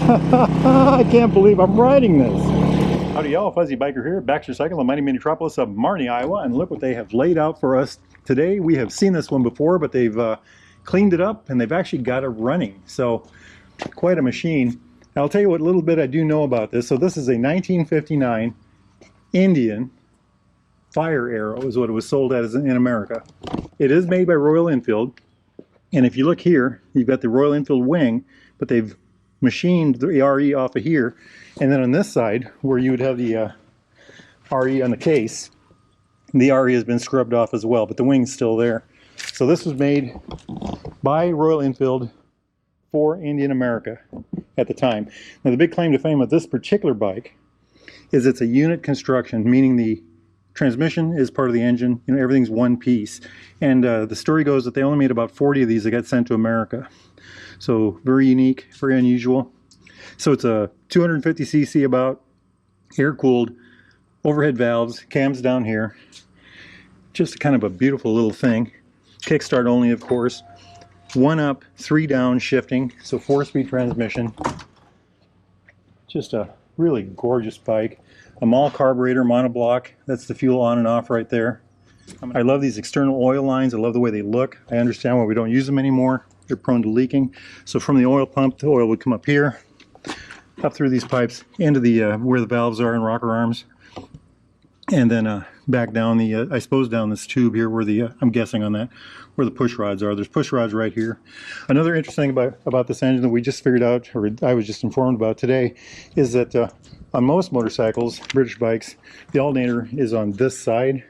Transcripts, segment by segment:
I can't believe I'm riding this. Howdy y'all, Fuzzy Biker here, Baxter Cycle, the mighty metropolis of Marnie, Iowa, and look what they have laid out for us today. We have seen this one before, but they've cleaned it up and they've actually got it running. So quite a machine. I'll tell you what little bit I do know about this. So this is a 1959 Indian Fire Arrow is what it was sold as in America. It is made by Royal Enfield, and if you look here, you've got the Royal Enfield wing, but they've machined the RE off of here, and then on this side where you would have the RE on the case, the RE has been scrubbed off as well, but the wing's still there. So this was made by Royal Enfield for Indian America at the time. Now the big claim to fame of this particular bike is it's a unit construction, meaning the transmission is part of the engine, you know, everything's one piece. And the story goes that they only made about 40 of these that got sent to America. So very unique, very unusual. So it's a 250cc about, air-cooled, overhead valves, cams down here. Just kind of a beautiful little thing. Kickstart only, of course. 1 up, 3 down shifting, so 4-speed transmission. Just a really gorgeous bike. A Mall carburetor, monoblock. That's the fuel on and off right there. I love these external oil lines. I love the way they look. I understand why we don't use them anymore. They're prone to leaking. So from the oil pump, the oil would come up here, up through these pipes into the where the valves are and rocker arms, and then back down the I suppose down this tube here where the I'm guessing on that where the push rods are. There's push rods right here. Another interesting thing about this engine that we just figured out, or I was just informed about today, is that on most motorcycles, British bikes, the alternator is on this side.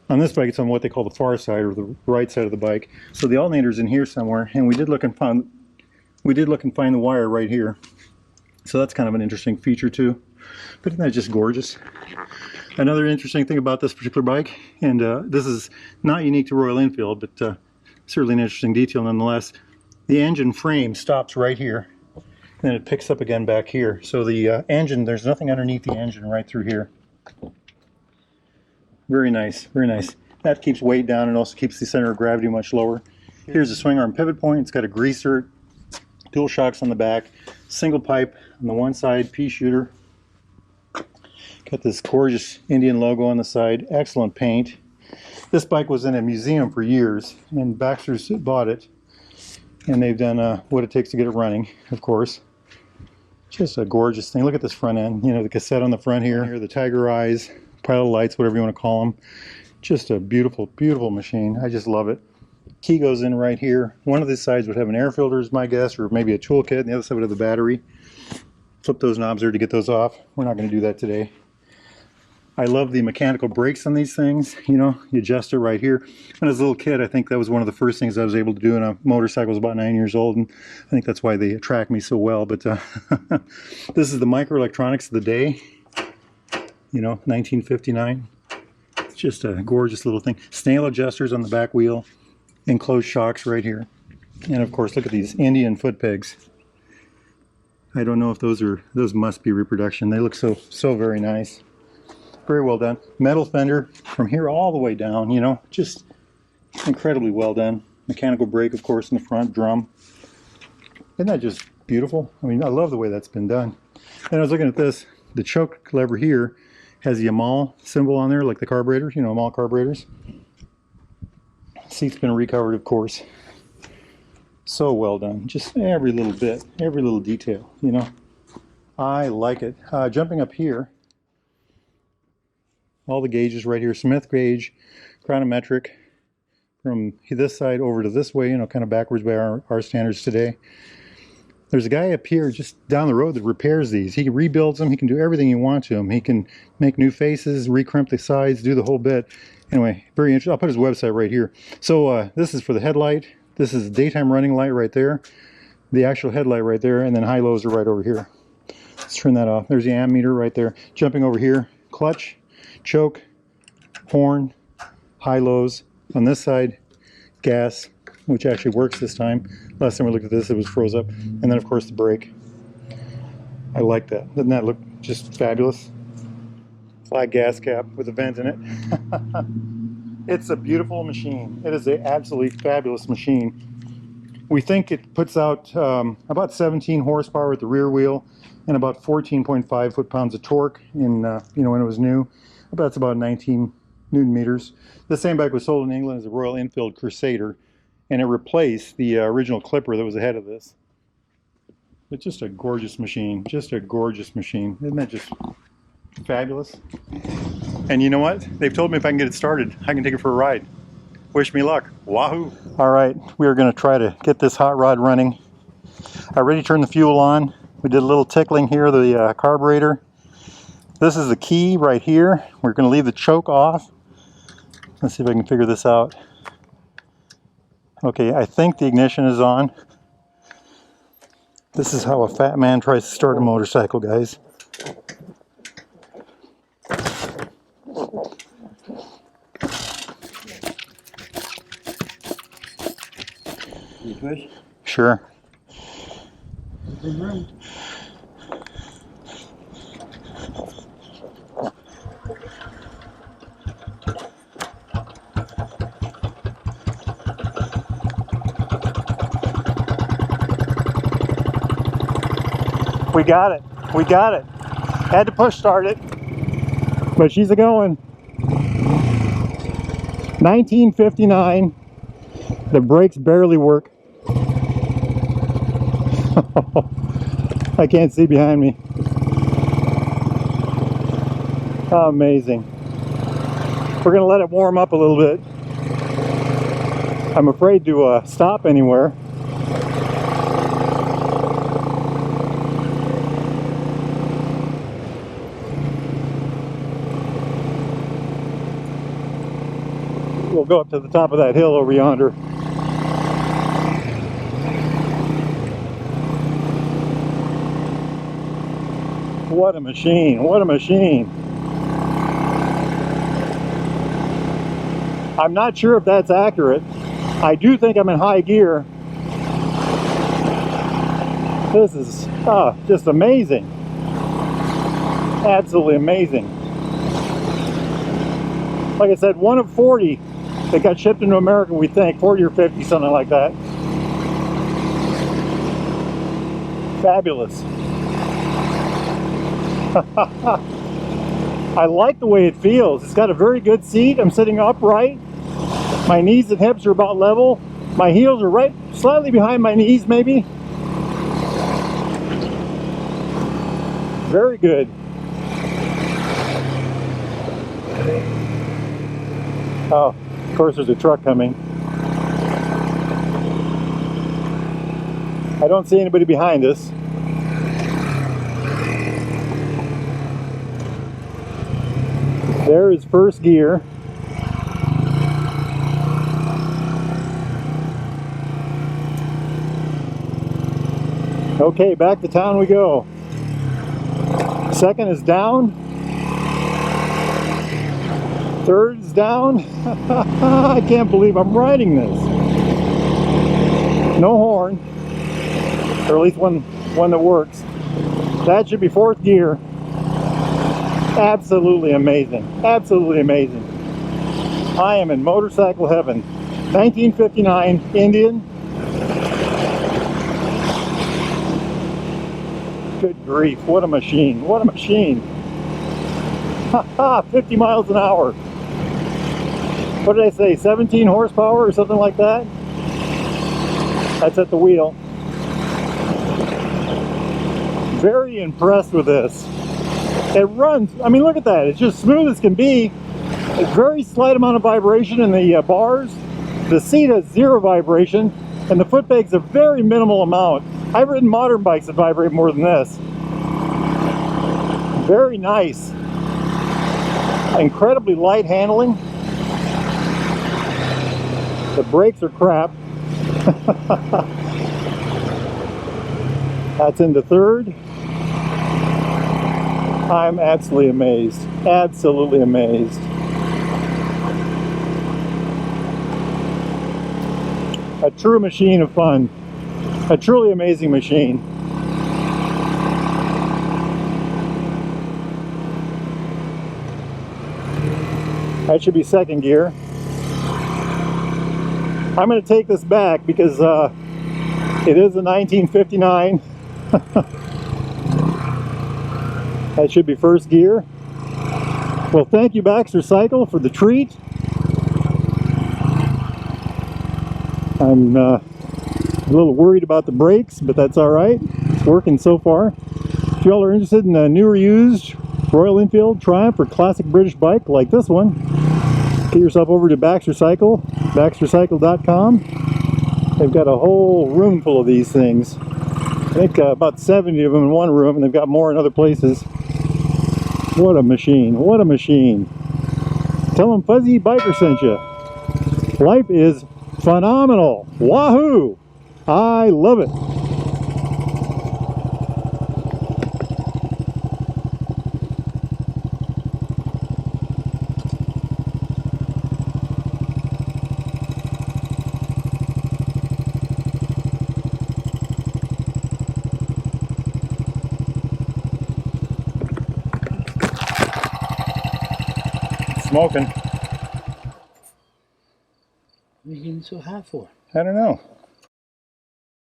On this bike, it's on what they call the far side, or the right side of the bike. So the alternator's in here somewhere, and we did look and find the wire right here. So that's kind of an interesting feature too. But isn't that just gorgeous? Another interesting thing about this particular bike, and this is not unique to Royal Enfield, but certainly an interesting detail nonetheless. The engine frame stops right here, and then it picks up again back here. So the engine, there's nothing underneath the engine right through here. Very nice, very nice. That keeps weight down and also keeps the center of gravity much lower. Here's the swing arm pivot point. It's got a greaser, dual shocks on the back, single pipe on the one side, pea shooter. Got this gorgeous Indian logo on the side, excellent paint. This bike was in a museum for years, and Baxter's bought it, and they've done what it takes to get it running, of course. Just a gorgeous thing. Look at this front end, you know, the cassette on the front here, the tiger eyes, pilot lights, whatever you want to call them. Just a beautiful, beautiful machine. I just love it. Key goes in right here. One of these sides would have an air filter, is my guess, or maybe a toolkit, and the other side would have the battery. Flip those knobs there to get those off. We're not going to do that today. I love the mechanical brakes on these things. You know, you adjust it right here. When I was a little kid, I think that was one of the first things I was able to do in a motorcycle. I was about 9 years old, and I think that's why they attract me so well. But this is the microelectronics of the day. You know, 1959. It's just a gorgeous little thing. Snail adjusters on the back wheel, enclosed shocks right here. And of course, look at these Indian foot pegs. I don't know if those must be reproduction. They look so very nice. Very well done. Metal fender from here all the way down, you know, just incredibly well done. Mechanical brake, of course, in the front, drum. Isn't that just beautiful? I mean, I love the way that's been done. And I was looking at this, the choke lever here has the Amal symbol on there, like the carburetors, you know, Amal carburetors. Seat's been recovered, of course. So well done. Just every little bit, every little detail, you know. I like it. Jumping up here, all the gauges right here, Smith gauge, chronometric, from this side over to this way, you know, kind of backwards by our standards today. There's a guy up here just down the road that repairs these. He rebuilds them. He can do everything you want to them. He can make new faces, recrimp the sides, do the whole bit. Anyway, very interesting. I'll put his website right here. So this is for the headlight. This is daytime running light right there. The actual headlight right there, and then high-lows are right over here. Let's turn that off. There's the amp meter right there. Jumping over here, clutch, choke, horn, high-lows. On this side, gas, which actually works this time. Last time we looked at this, it was froze up. And then, of course, the brake. I like that. Doesn't that look just fabulous? Flat gas cap with a vent in it. It's a beautiful machine. It is an absolutely fabulous machine. We think it puts out about 17 horsepower at the rear wheel and about 14.5 foot-pounds of torque in, when it was new. That's about 19 Newton meters. The same bike was sold in England as a Royal Enfield Crusader, and it replaced the original Clipper that was ahead of this. It's just a gorgeous machine, just a gorgeous machine. Isn't that just fabulous? And you know what? They've told me if I can get it started, I can take it for a ride. Wish me luck. Wahoo! All right, we are going to try to get this hot rod running. I already turned the fuel on. We did a little tickling here, the carburetor. This is the key right here. We're going to leave the choke off. Let's see if I can figure this out. Okay, I think the ignition is on. This is how a fat man tries to start a motorcycle, guys. You push? Sure. We got it. We got it. Had to push start it, but she's a going. 1959. The brakes barely work. I can't see behind me. Amazing. We're going to let it warm up a little bit. I'm afraid to stop anywhere. We'll go up to the top of that hill over yonder. What a machine, what a machine. I'm not sure if that's accurate. I do think I'm in high gear. This is just amazing. Absolutely amazing. Like I said, one of 40 that got shipped into America, we think, 40 or 50, something like that. Fabulous. I like the way it feels. It's got a very good seat. I'm sitting upright. My knees and hips are about level. My heels are right slightly behind my knees, maybe. Very good. Oh, of course there's a truck coming. I don't see anybody behind us. There is first gear. Okay, back to town we go. Second is down. Third is down. I can't believe I'm riding this. No horn, or at least one that works. That should be fourth gear. Absolutely amazing. Absolutely amazing. I am in motorcycle heaven. 1959 Indian. Good grief, what a machine. What a machine. 50 miles an hour. What did I say, 17 horsepower or something like that? That's at the wheel. Very impressed with this. It runs, I mean, look at that. It's just smooth as can be. A very slight amount of vibration in the bars. The seat has zero vibration, and the foot peg's a very minimal amount. I've ridden modern bikes that vibrate more than this. Very nice. Incredibly light handling. The brakes are crap. That's into third. I'm absolutely amazed. Absolutely amazed. A true machine of fun. A truly amazing machine. That should be second gear. I'm going to take this back because It is a 1959. That should be first gear. Well, thank you, Baxter Cycle, for the treat. I'm a little worried about the brakes, but that's all right. It's working so far. If y'all are interested in a new or used Royal Enfield, Triumph, or classic British bike like this one, get yourself over to Baxter Cycle, baxtercycle.com. They've got a whole room full of these things. I think about 70 of them in one room, and they've got more in other places. What a machine, what a machine. Tell them Fuzzy Biker sent you. Life is phenomenal. Wahoo! I love it. Smoking. What are you getting so hot for? I don't know.